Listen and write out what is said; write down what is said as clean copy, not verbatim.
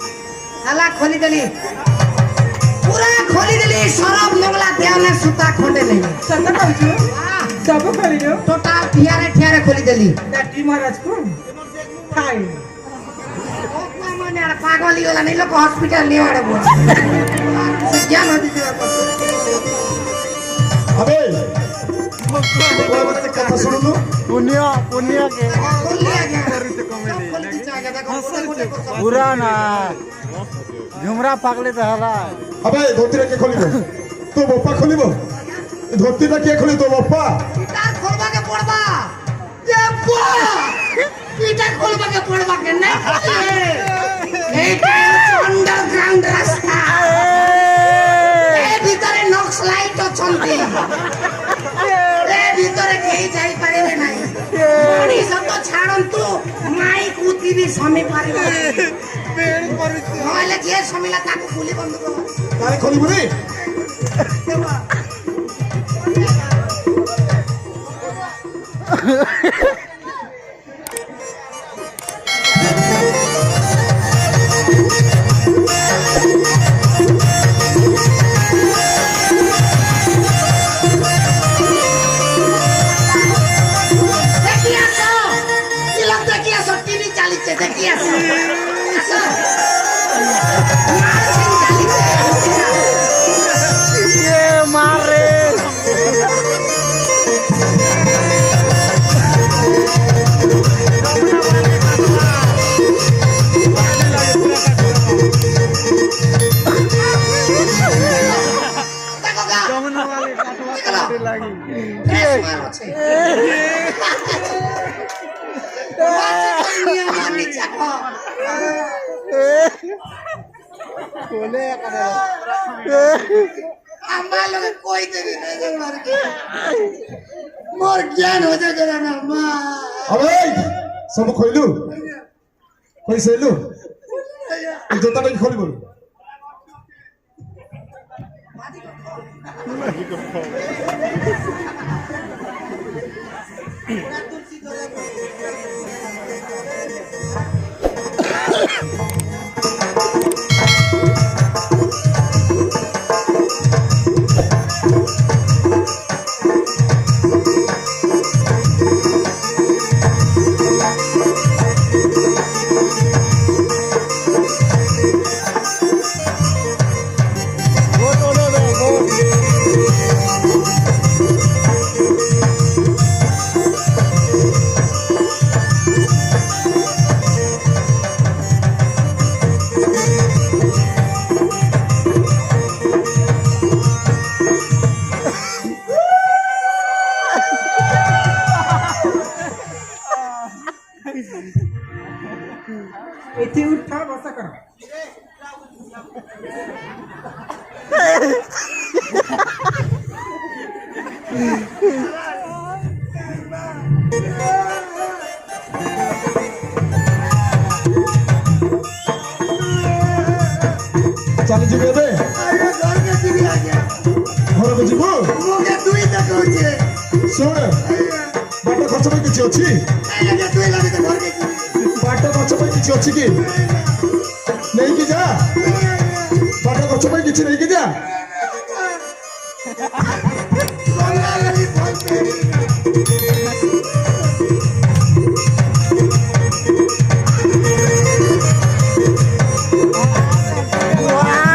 हला खोली देली पूरा खोली देली सरब मंगला देवने सूता खोले नहीं सत्ता कहछु सब खोली दो टोटल ठियारे ठियारे खोली देली डाटी महाराज को खाई माने यार पागल होला नहीं लोग हॉस्पिटल ले आड़े बोल ज्ञान होती थी अबे कोई बात कथा सुन लो पुण्य के पूरा ना झुमरा पागले तो हला अबे धोती के खोलिबो तो बप्पा खोलिबो धोती के खोली तो बप्पा गिटार खोलबा के पड़बा ये बा गिटार खोलबा के पड़बा के नहीं अंडरग्राउंड रास्ता ए भीतरे नक्सलाइट अछंती ए भीतरे केही जाई पारिबे नाही मनी सब तो छाड़ंतु माई कुती भी समी पारिबे पेड़ करूछु नहले जे समिला ताको गुली बंद कर तारे खोलिबो रे मोर ज्ञान हो जाए जरा ना मां अबे सब खोइलु कोई सेलु जोता के खोलिबो एथे उठा बसा कर चल जिबे बे अरे घर के सीधी आ गया घर को जिबो मुझे दुई तक होचे सुन बाट खर्च पे किछि अछि अरे जे दुई लागे तो घर के बाट खर्च पे किछि अछि कि नहीं कि जा बाट खर्च पे किछि नहीं कि जा सोना वाली फोन पे वाह